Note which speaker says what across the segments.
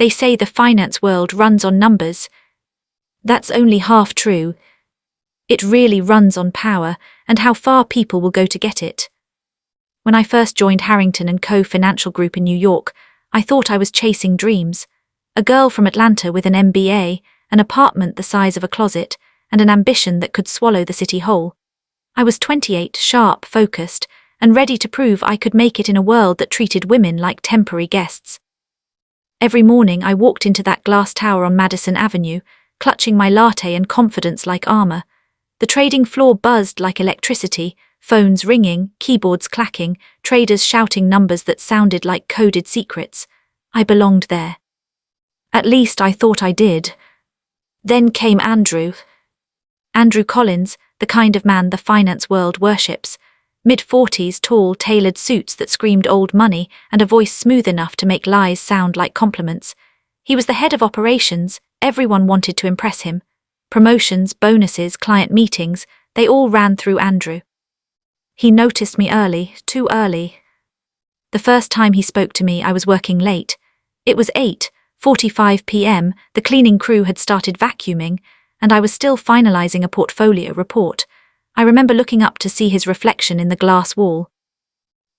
Speaker 1: They say the finance world runs on numbers. That's only half true. It really runs on power and how far people will go to get it. When I first joined Harrington & Co. Financial Group in New York, I thought I was chasing dreams. A girl from Atlanta with an MBA, an apartment the size of a closet, and an ambition that could swallow the city whole. I was 28, sharp, focused, and ready to prove I could make it in a world that treated women like temporary guests. Every morning I walked into that glass tower on Madison Avenue, clutching my latte and confidence like armor. The trading floor buzzed like electricity, phones ringing, keyboards clacking, traders shouting numbers that sounded like coded secrets. I belonged there. At least I thought I did. Then came Andrew. Andrew Collins, the kind of man the finance world worships. Mid-40s, tall, tailored suits that screamed old money and a voice smooth enough to make lies sound like compliments. He was the head of operations. Everyone wanted to impress him. Promotions, bonuses, client meetings, they all ran through Andrew. He noticed me early, too early. The first time he spoke to me, I was working late. It was 8:45 p.m., the cleaning crew had started vacuuming, and I was still finalizing a portfolio report. I remember looking up to see his reflection in the glass wall.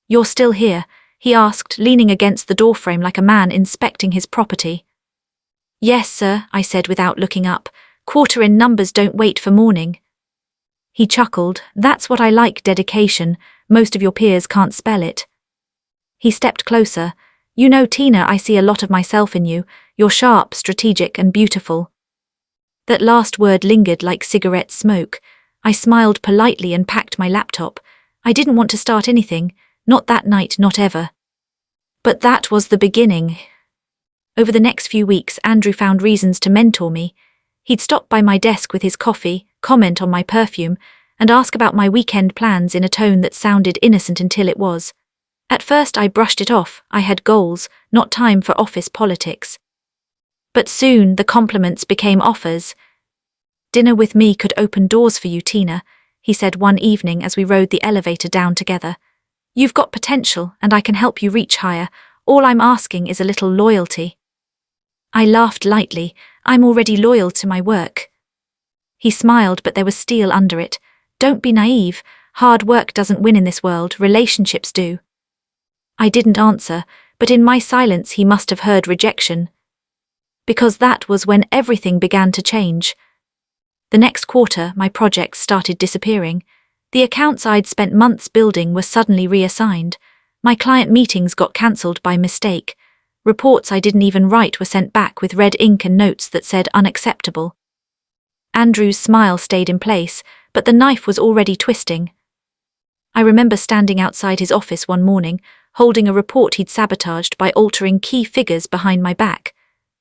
Speaker 1: "You're still here?" he asked, leaning against the doorframe like a man inspecting his property. "Yes, sir," I said without looking up. "Quarter-in numbers don't wait for morning." He chuckled. "That's what I like, dedication. Most of your peers can't spell it." He stepped closer. "You know, Tina, I see a lot of myself in you. You're sharp, strategic, and beautiful." That last word lingered like cigarette smoke. I smiled politely and packed my laptop. I didn't want to start anything, not that night, not ever. But that was the beginning. Over the next few weeks, Andrew found reasons to mentor me. He'd stop by my desk with his coffee, comment on my perfume, and ask about my weekend plans in a tone that sounded innocent until it was. At first I brushed it off. I had goals, not time for office politics. But soon the compliments became offers. "Dinner with me could open doors for you, Tina," he said one evening as we rode the elevator down together. "You've got potential, and I can help you reach higher. All I'm asking is a little loyalty." I laughed lightly. "I'm already loyal to my work." He smiled, but there was steel under it. "Don't be naive. Hard work doesn't win in this world, relationships do." I didn't answer, but in my silence he must have heard rejection. Because that was when everything began to change. The next quarter, my projects started disappearing. The accounts I'd spent months building were suddenly reassigned. My client meetings got cancelled by mistake. Reports I didn't even write were sent back with red ink and notes that said unacceptable. Andrew's smile stayed in place, but the knife was already twisting. I remember standing outside his office one morning, holding a report he'd sabotaged by altering key figures behind my back.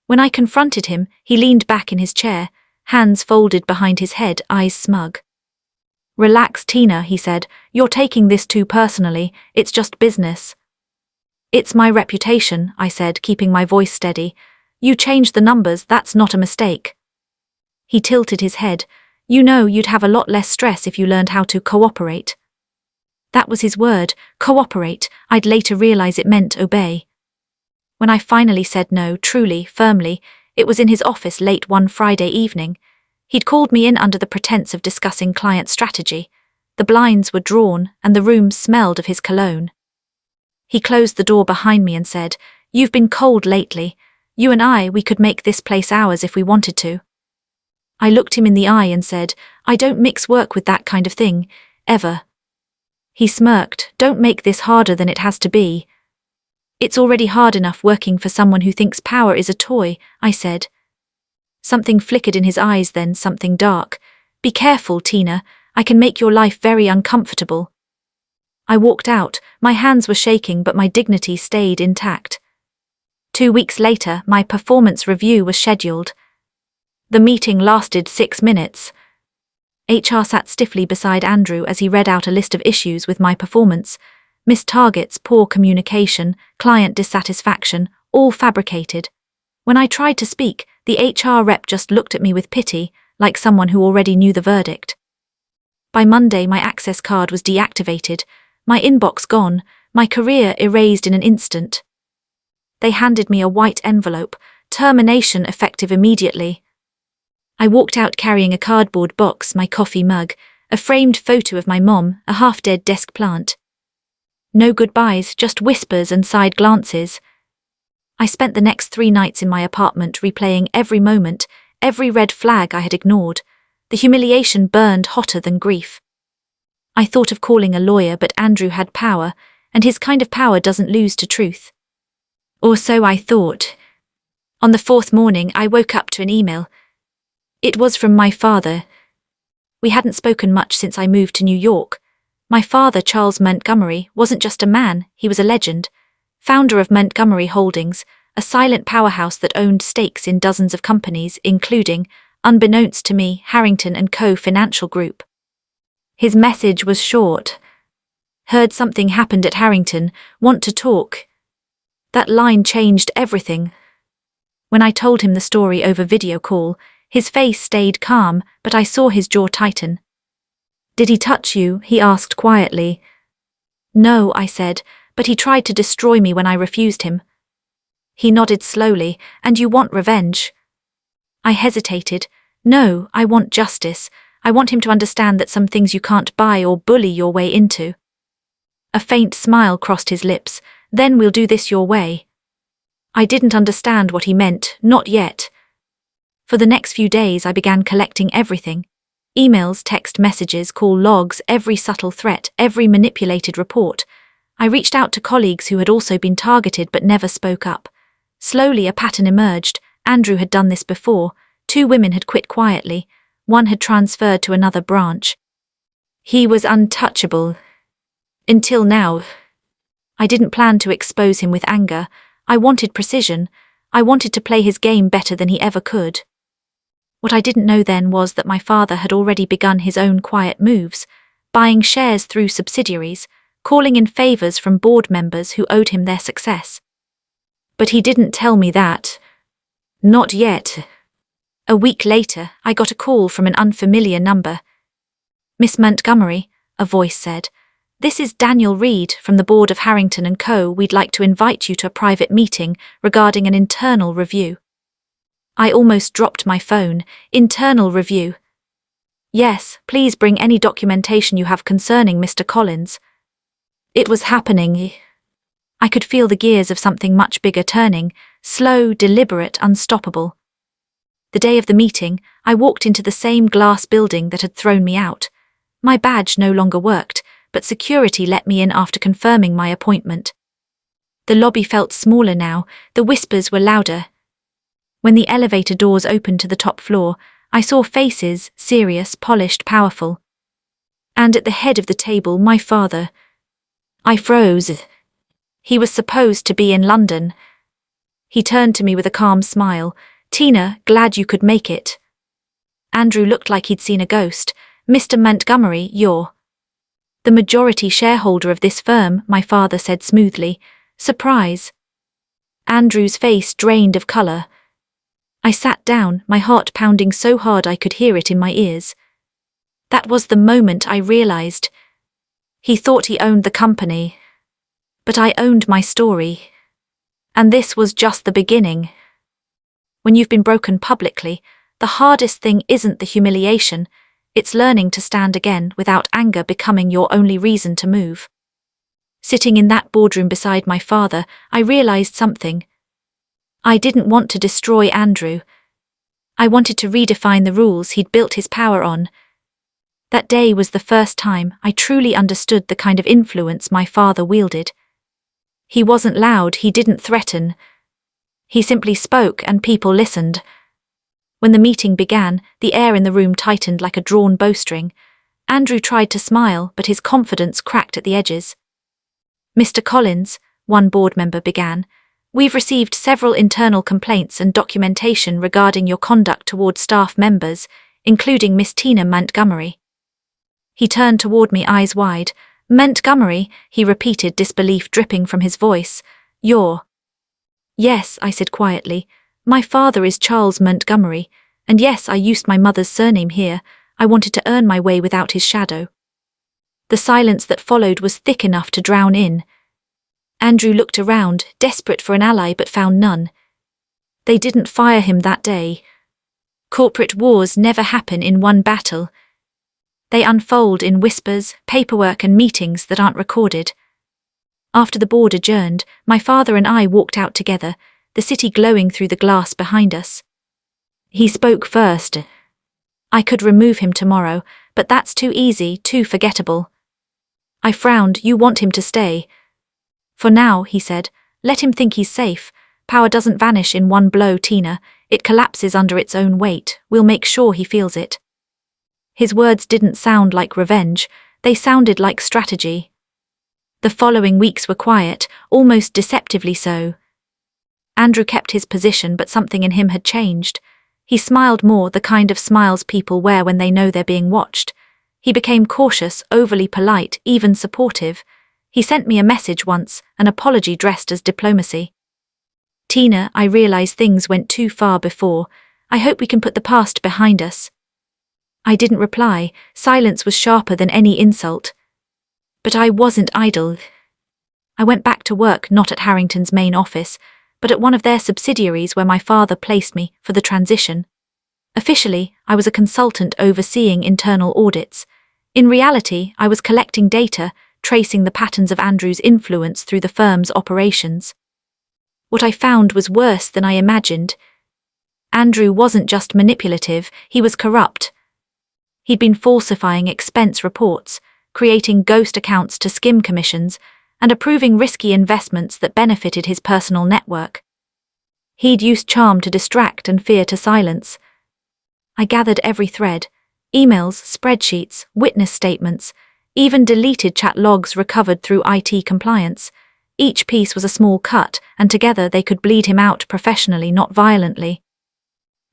Speaker 1: When I confronted him, he leaned back in his chair, hands folded behind his head, eyes smug. "Relax, Tina," he said. "You're taking this too personally. It's just business." "It's my reputation," I said, keeping my voice steady. "You changed the numbers, that's not a mistake." He tilted his head. "You know, you'd have a lot less stress if you learned how to cooperate." That was his word, cooperate. I'd later realize it meant obey. When I finally said no, truly, firmly, it was in his office late one Friday evening. He'd called me in under the pretense of discussing client strategy. The blinds were drawn, and the room smelled of his cologne. He closed the door behind me and said, "You've been cold lately. You and we could make this place ours if we wanted to." I looked him in the eye and said, "I don't mix work with that kind of thing, ever." He smirked. "Don't make this harder than it has to be." "It's already hard enough working for someone who thinks power is a toy," I said. Something flickered in his eyes then, something dark. "Be careful, Tina. I can make your life very uncomfortable." I walked out. My hands were shaking, but my dignity stayed intact. 2 weeks later, my performance review was scheduled. The meeting lasted 6 minutes. HR sat stiffly beside Andrew as he read out a list of issues with my performance. Missed targets, poor communication, client dissatisfaction, all fabricated. When I tried to speak, the HR rep just looked at me with pity, like someone who already knew the verdict. By Monday, my access card was deactivated, my inbox gone, my career erased in an instant. They handed me a white envelope, termination effective immediately. I walked out carrying a cardboard box, my coffee mug, a framed photo of my mom, a half-dead desk plant. No goodbyes, just whispers and side glances. I spent the next 3 nights in my apartment replaying every moment, every red flag I had ignored. The humiliation burned hotter than grief. I thought of calling a lawyer, but Andrew had power, and his kind of power doesn't lose to truth. Or so I thought. On the 4th morning, I woke up to an email. It was from my father. We hadn't spoken much since I moved to New York. My father, Charles Montgomery, wasn't just a man, he was a legend. Founder of Montgomery Holdings, a silent powerhouse that owned stakes in dozens of companies, including, unbeknownst to me, Harrington & Co. Financial Group. His message was short. Heard something happened at Harrington, want to talk. That line changed everything. When I told him the story over video call, his face stayed calm, but I saw his jaw tighten. Did he touch you? He asked quietly. No, I said, but he tried to destroy me when I refused him. He nodded slowly. And you want revenge? I hesitated. No, I want justice. I want him to understand that some things you can't buy or bully your way into. A faint smile crossed his lips. Then we'll do this your way. I didn't understand what he meant, not yet. For the next few days I began collecting everything. Emails, text messages, call logs, every subtle threat, every manipulated report. I reached out to colleagues who had also been targeted but never spoke up. Slowly a pattern emerged. Andrew had done this before. 2 women had quit quietly. 1 had transferred to another branch. He was untouchable. Until now. I didn't plan to expose him with anger. I wanted precision. I wanted to play his game better than he ever could. What I didn't know then was that my father had already begun his own quiet moves, buying shares through subsidiaries, calling in favors from board members who owed him their success. But he didn't tell me that. Not yet. A week later, I got a call from an unfamiliar number. Miss Montgomery, a voice said, this is Daniel Reed from the board of Harrington & Co. We'd like to invite you to a private meeting regarding an internal review. I almost dropped my phone. Internal review. Yes, please bring any documentation you have concerning Mr. Collins. It was happening. I could feel the gears of something much bigger turning, slow, deliberate, unstoppable. The day of the meeting, I walked into the same glass building that had thrown me out. My badge no longer worked, but security let me in after confirming my appointment. The lobby felt smaller now, the whispers were louder. When the elevator doors opened to the top floor, I saw faces, serious, polished, powerful. And at the head of the table, my father. I froze. He was supposed to be in London. He turned to me with a calm smile. Tina, glad you could make it. Andrew looked like he'd seen a ghost. Mr. Montgomery, you're the majority shareholder of this firm, my father said smoothly. Surprise. Andrew's face drained of colour. I sat down, my heart pounding so hard I could hear it in my ears. That was the moment I realised. He thought he owned the company. But I owned my story. And this was just the beginning. When you've been broken publicly, the hardest thing isn't the humiliation, it's learning to stand again without anger becoming your only reason to move. Sitting in that boardroom beside my father, I realised something. I didn't want to destroy Andrew. I wanted to redefine the rules he'd built his power on. That day was the first time I truly understood the kind of influence my father wielded. He wasn't loud, he didn't threaten. He simply spoke and people listened. When the meeting began, the air in the room tightened like a drawn bowstring. Andrew tried to smile, but his confidence cracked at the edges. Mr. Collins, one board member began, we've received several internal complaints and documentation regarding your conduct toward staff members, including Miss Tina Montgomery. He turned toward me, eyes wide. Montgomery, he repeated, disbelief dripping from his voice. You're... Yes, I said quietly. My father is Charles Montgomery, and yes, I used my mother's surname here. I wanted to earn my way without his shadow. The silence that followed was thick enough to drown in. Andrew looked around, desperate for an ally but found none. They didn't fire him that day. Corporate wars never happen in one battle. They unfold in whispers, paperwork and meetings that aren't recorded. After the board adjourned, my father and I walked out together, the city glowing through the glass behind us. He spoke first. I could remove him tomorrow, but that's too easy, too forgettable. I frowned. You want him to stay. For now, he said, let him think he's safe. Power doesn't vanish in one blow, Tina. It collapses under its own weight. We'll make sure he feels it. His words didn't sound like revenge. They sounded like strategy. The following weeks were quiet, almost deceptively so. Andrew kept his position, but something in him had changed. He smiled more, the kind of smiles people wear when they know they're being watched. He became cautious, overly polite, even supportive. He sent me a message once, an apology dressed as diplomacy. Tina, I realize things went too far before. I hope we can put the past behind us. I didn't reply. Silence was sharper than any insult. But I wasn't idle. I went back to work, not at Harrington's main office, but at one of their subsidiaries where my father placed me for the transition. Officially, I was a consultant overseeing internal audits. In reality, I was collecting data, tracing the patterns of Andrew's influence through the firm's operations. What I found was worse than I imagined. Andrew wasn't just manipulative, he was corrupt. He'd been falsifying expense reports, creating ghost accounts to skim commissions, and approving risky investments that benefited his personal network. He'd used charm to distract and fear to silence. I gathered every thread: emails, spreadsheets, witness statements, even deleted chat logs recovered through IT compliance. Each piece was a small cut, and together they could bleed him out professionally, not violently.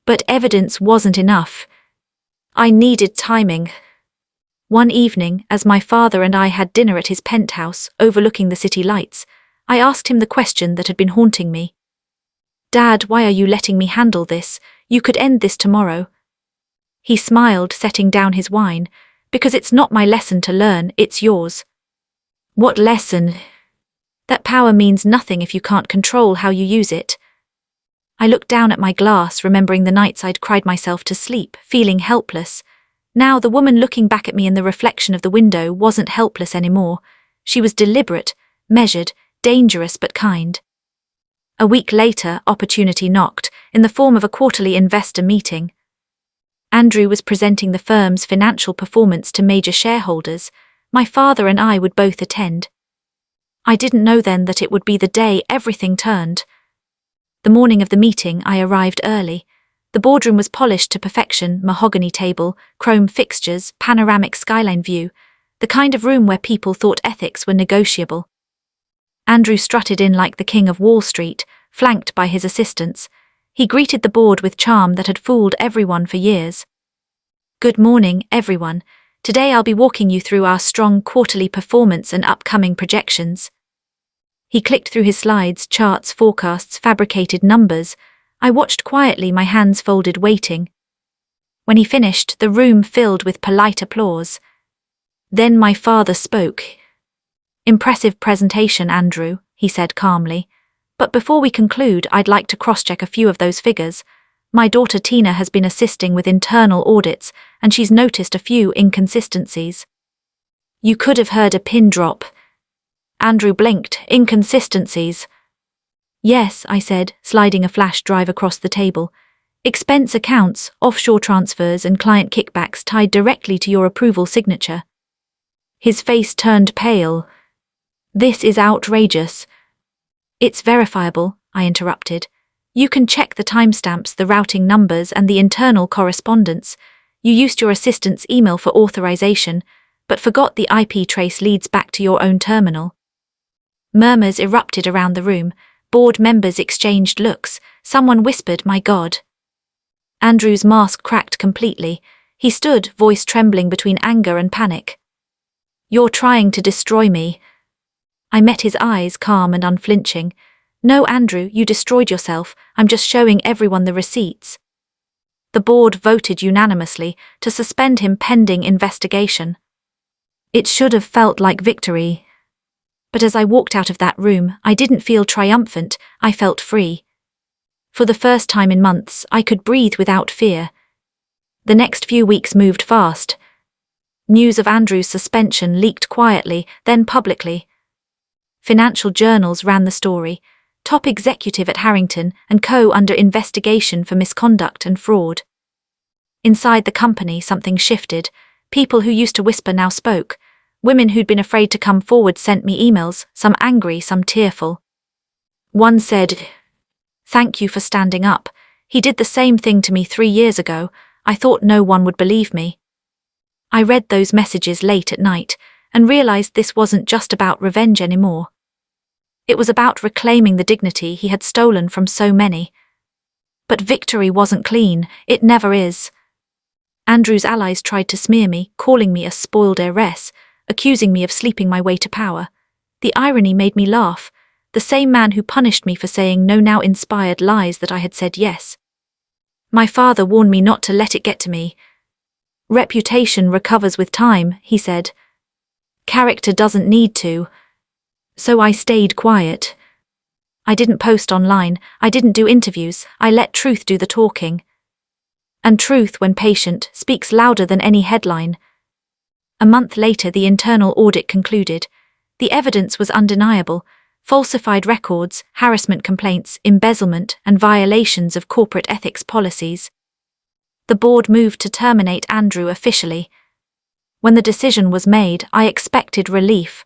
Speaker 1: But evidence wasn't enough. I needed timing. One evening, as my father and I had dinner at his penthouse, overlooking the city lights, I asked him the question that had been haunting me. Dad, why are you letting me handle this? You could end this tomorrow. He smiled, setting down his wine. Because it's not my lesson to learn, it's yours. What lesson? That power means nothing if you can't control how you use it. I looked down at my glass, remembering the nights I'd cried myself to sleep, feeling helpless. Now the woman looking back at me in the reflection of the window wasn't helpless anymore. She was deliberate, measured, dangerous but kind. A week later, opportunity knocked, in the form of a quarterly investor meeting. Andrew was presenting the firm's financial performance to major shareholders. My father and I would both attend. I didn't know then that it would be the day everything turned. The morning of the meeting, I arrived early. The boardroom was polished to perfection: mahogany table, chrome fixtures, panoramic skyline view, the kind of room where people thought ethics were negotiable. Andrew strutted in like the king of Wall Street, flanked by his assistants. He greeted the board with charm that had fooled everyone for years. Good morning, everyone. Today I'll be walking you through our strong quarterly performance and upcoming projections. He clicked through his slides, charts, forecasts, fabricated numbers. I watched quietly, my hands folded, waiting. When he finished, the room filled with polite applause. Then my father spoke. Impressive presentation, Andrew, he said calmly. But before we conclude, I'd like to cross-check a few of those figures. My daughter Tina has been assisting with internal audits, and she's noticed a few inconsistencies. You could have heard a pin drop. Andrew blinked. Inconsistencies. Yes, I said, sliding a flash drive across the table. Expense accounts, offshore transfers and client kickbacks tied directly to your approval signature. His face turned pale. This is outrageous. It's verifiable, I interrupted. You can check the timestamps, the routing numbers and the internal correspondence. You used your assistant's email for authorization, but forgot the IP trace leads back to your own terminal. Murmurs erupted around the room. Board members exchanged looks. Someone whispered, "My God." Andrew's mask cracked completely. He stood, voice trembling between anger and panic. You're trying to destroy me. I met his eyes, calm and unflinching. No, Andrew, you destroyed yourself. I'm just showing everyone the receipts. The board voted unanimously to suspend him pending investigation. It should have felt like victory. But as I walked out of that room, I didn't feel triumphant, I felt free. For the first time in months, I could breathe without fear. The next few weeks moved fast. News of Andrew's suspension leaked quietly, then publicly. Financial journals ran the story. Top executive at Harrington and Co. under investigation for misconduct and fraud. Inside the company, something shifted. People who used to whisper now spoke. Women who'd been afraid to come forward sent me emails, some angry, some tearful. One said, "Thank you for standing up. He did the same thing to me 3 years ago. I thought no one would believe me." I read those messages late at night and realized this wasn't just about revenge anymore. It was about reclaiming the dignity he had stolen from so many. But victory wasn't clean, it never is. Andrew's allies tried to smear me, calling me a spoiled heiress, accusing me of sleeping my way to power. The irony made me laugh. The same man who punished me for saying no now inspired lies that I had said yes. My father warned me not to let it get to me. "Reputation recovers with time," he said. "Character doesn't need to." So I stayed quiet. I didn't post online, I didn't do interviews, I let truth do the talking. And truth, when patient, speaks louder than any headline. A month later, the internal audit concluded. The evidence was undeniable: falsified records, harassment complaints, embezzlement, and violations of corporate ethics policies. The board moved to terminate Andrew officially. When the decision was made, I expected relief.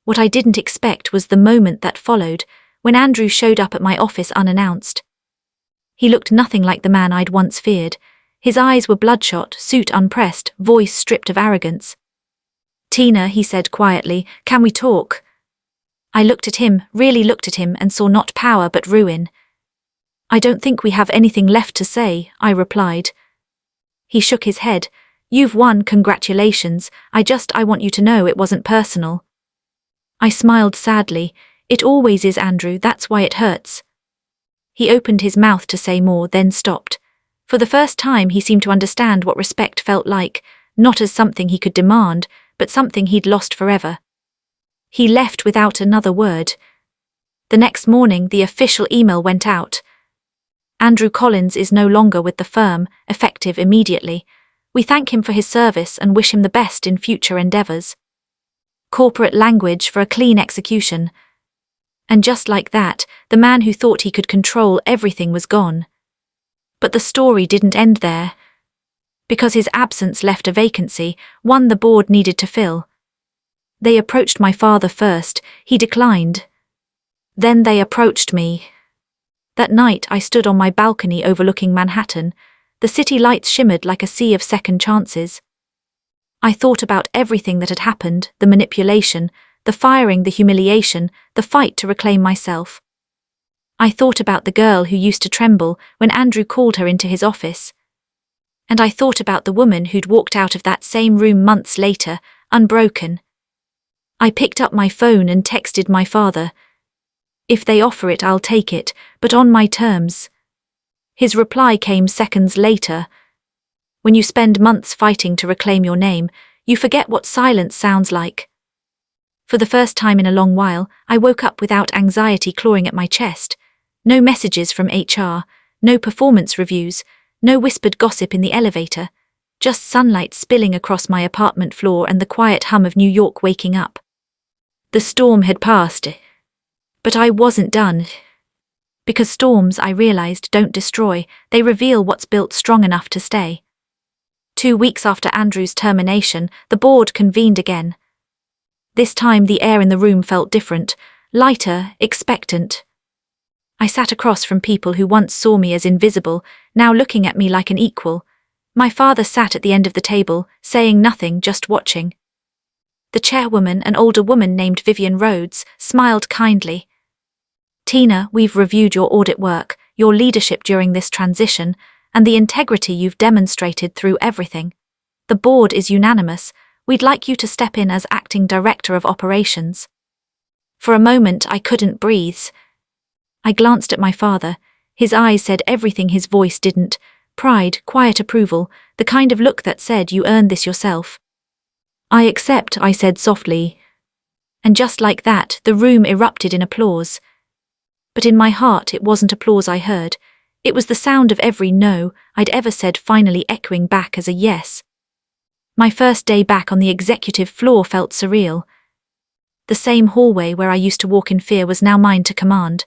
Speaker 1: What I didn't expect was the moment that followed, when Andrew showed up at my office unannounced. He looked nothing like the man I'd once feared. His eyes were bloodshot, suit unpressed, voice stripped of arrogance. "Tina," he said quietly, "can we talk?" I looked at him, really looked at him, and saw not power but ruin. "I don't think we have anything left to say," I replied. He shook his head. "You've won, congratulations. I want you to know it wasn't personal." I smiled sadly. "It always is, Andrew, that's why it hurts." He opened his mouth to say more, then stopped. For the first time he seemed to understand what respect felt like, not as something he could demand, but something he'd lost forever. He left without another word. The next morning the official email went out. "Andrew Collins is no longer with the firm, effective immediately. We thank him for his service and wish him the best in future endeavors." Corporate language for a clean execution. And just like that, the man who thought he could control everything was gone. But the story didn't end there. Because his absence left a vacancy, one the board needed to fill. They approached my father first, he declined. Then they approached me. That night I stood on my balcony overlooking Manhattan. The city lights shimmered like a sea of second chances. I thought about everything that had happened, the manipulation, the firing, the humiliation, the fight to reclaim myself. I thought about the girl who used to tremble when Andrew called her into his office. And I thought about the woman who'd walked out of that same room months later, unbroken. I picked up my phone and texted my father. "If they offer it, I'll take it, but on my terms." His reply came seconds later. "When you spend months fighting to reclaim your name, you forget what silence sounds like." For the first time in a long while, I woke up without anxiety clawing at my chest. No messages from HR, no performance reviews, no whispered gossip in the elevator, just sunlight spilling across my apartment floor and the quiet hum of New York waking up. The storm had passed. But I wasn't done. Because storms, I realized, don't destroy, they reveal what's built strong enough to stay. 2 weeks after Andrew's termination, the board convened again. This time the air in the room felt different, lighter, expectant. I sat across from people who once saw me as invisible, now looking at me like an equal. My father sat at the end of the table, saying nothing, just watching. The chairwoman, an older woman named Vivian Rhodes, smiled kindly. "Tina, we've reviewed your audit work, your leadership during this transition, and the integrity you've demonstrated through everything. The board is unanimous. We'd like you to step in as acting director of operations." For a moment I couldn't breathe. I glanced at my father. His eyes said everything his voice didn't: pride, quiet approval, the kind of look that said, "You earned this yourself." "I accept," I said softly. And just like that, the room erupted in applause. but in my heart it wasn't applause I heard. It was the sound of every no I'd ever said finally echoing back as a yes. My first day back on the executive floor felt surreal. The same hallway where I used to walk in fear was now mine to command.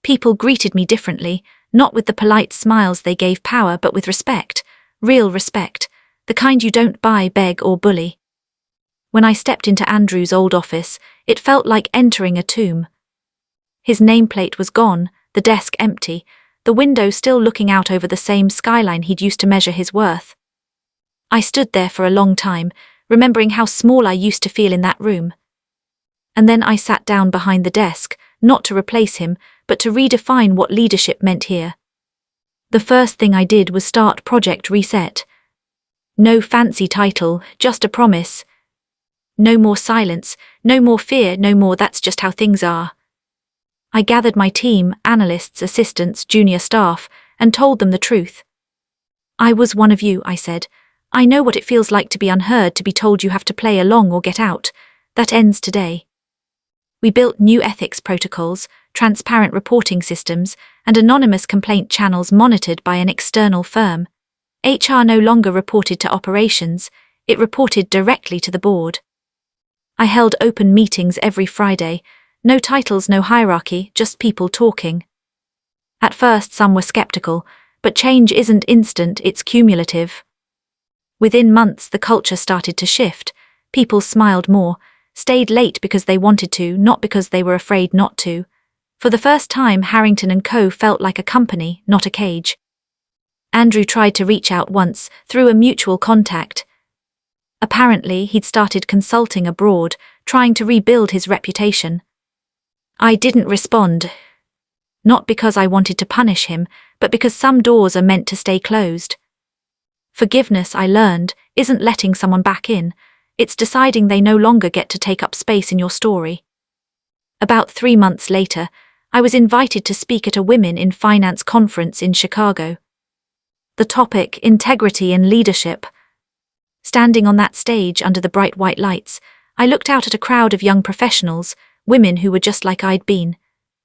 Speaker 1: People greeted me differently, not with the polite smiles they gave power, but with respect, real respect, the kind you don't buy, beg, or bully. When I stepped into Andrew's old office, it felt like entering a tomb. His nameplate was gone, the desk empty, the window still looking out over the same skyline he'd used to measure his worth. I stood there for a long time, remembering how small I used to feel in that room. And then I sat down behind the desk, not to replace him, but to redefine what leadership meant here. The first thing I did was start Project Reset. No fancy title, just a promise. No more silence, no more fear, no more that's just how things are. I gathered my team, analysts, assistants, junior staff, and told them the truth. I was one of you, I said. I know what it feels like to be unheard, to be told you have to play along or get out. That ends today. We built new ethics protocols, transparent reporting systems, and anonymous complaint channels monitored by an external firm. HR no longer reported to operations, it reported directly to the board. I held open meetings every Friday, no titles, no hierarchy, just people talking. At first some were skeptical, but change isn't instant, it's cumulative. Within months the culture started to shift, people smiled more, stayed late because they wanted to, not because they were afraid not to. For the first time, Harrington & Co. felt like a company, not a cage. Andrew tried to reach out once, through a mutual contact. Apparently, he'd started consulting abroad, trying to rebuild his reputation. I didn't respond. Not because I wanted to punish him, but because some doors are meant to stay closed. Forgiveness, I learned, isn't letting someone back in. It's deciding they no longer get to take up space in your story. About 3 months later, I was invited to speak at a Women in Finance conference in Chicago. The topic, integrity in leadership. Standing on that stage under the bright white lights, I looked out at a crowd of young professionals, women who were just like I'd been,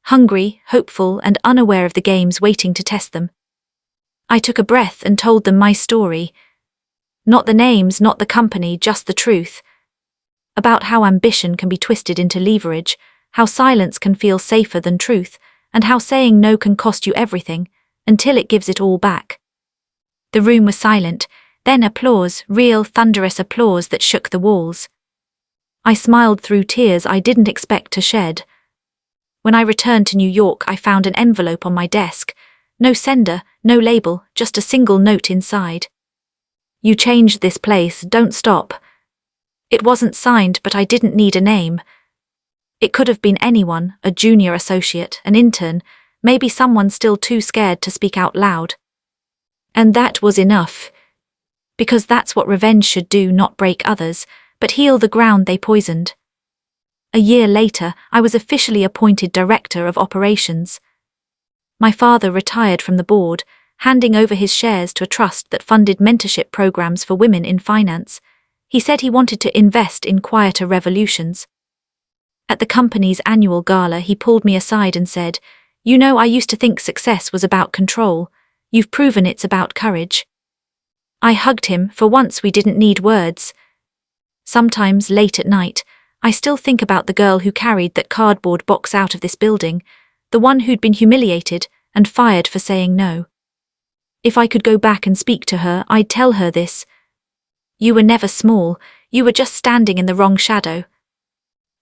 Speaker 1: hungry, hopeful, and unaware of the games waiting to test them. I took a breath and told them my story. Not the names, not the company, just the truth. About how ambition can be twisted into leverage, how silence can feel safer than truth, and how saying no can cost you everything, until it gives it all back. The room was silent, then applause, real thunderous applause that shook the walls. I smiled through tears I didn't expect to shed. When I returned to New York, I found an envelope on my desk. No sender, no label, just a single note inside. You changed this place, don't stop. It wasn't signed, but I didn't need a name. It could have been anyone, a junior associate, an intern, maybe someone still too scared to speak out loud. And that was enough. Because that's what revenge should do, not break others, but heal the ground they poisoned. A year later, I was officially appointed Director of Operations. My father retired from the board, handing over his shares to a trust that funded mentorship programs for women in finance. He said he wanted to invest in quieter revolutions. At the company's annual gala, he pulled me aside and said, "You know, I used to think success was about control. You've proven it's about courage." I hugged him. For once we didn't need words. Sometimes, late at night, I still think about the girl who carried that cardboard box out of this building, the one who'd been humiliated and fired for saying no. If I could go back and speak to her, I'd tell her this. You were never small, you were just standing in the wrong shadow.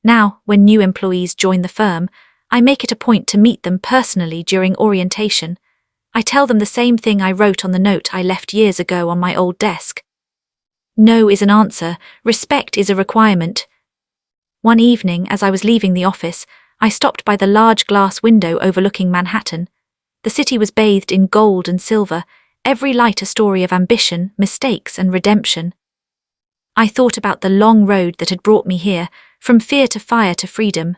Speaker 1: Now, when new employees join the firm, I make it a point to meet them personally during orientation. I tell them the same thing I wrote on the note I left years ago on my old desk. No is an answer, respect is a requirement. One evening, as I was leaving the office, I stopped by the large glass window overlooking Manhattan. The city was bathed in gold and silver, every light a story of ambition, mistakes, and redemption. I thought about the long road that had brought me here, from fear to fire to freedom.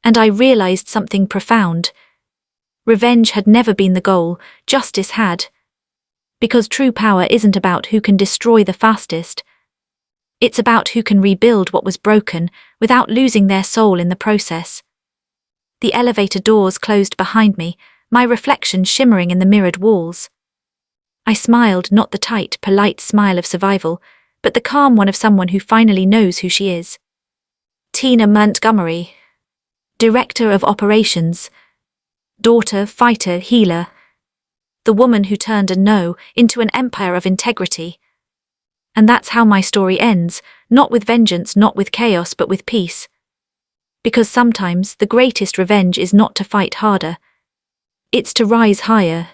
Speaker 1: And I realized something profound. Revenge had never been the goal, justice had. Because true power isn't about who can destroy the fastest. It's about who can rebuild what was broken without losing their soul in the process. The elevator doors closed behind me, my reflection shimmering in the mirrored walls. I smiled, not the tight, polite smile of survival, but the calm one of someone who finally knows who she is. Tina Montgomery. Director of Operations. Daughter, fighter, healer. The woman who turned a no into an empire of integrity. And that's how my story ends, not with vengeance, not with chaos, but with peace. Because sometimes the greatest revenge is not to fight harder. It's to rise higher,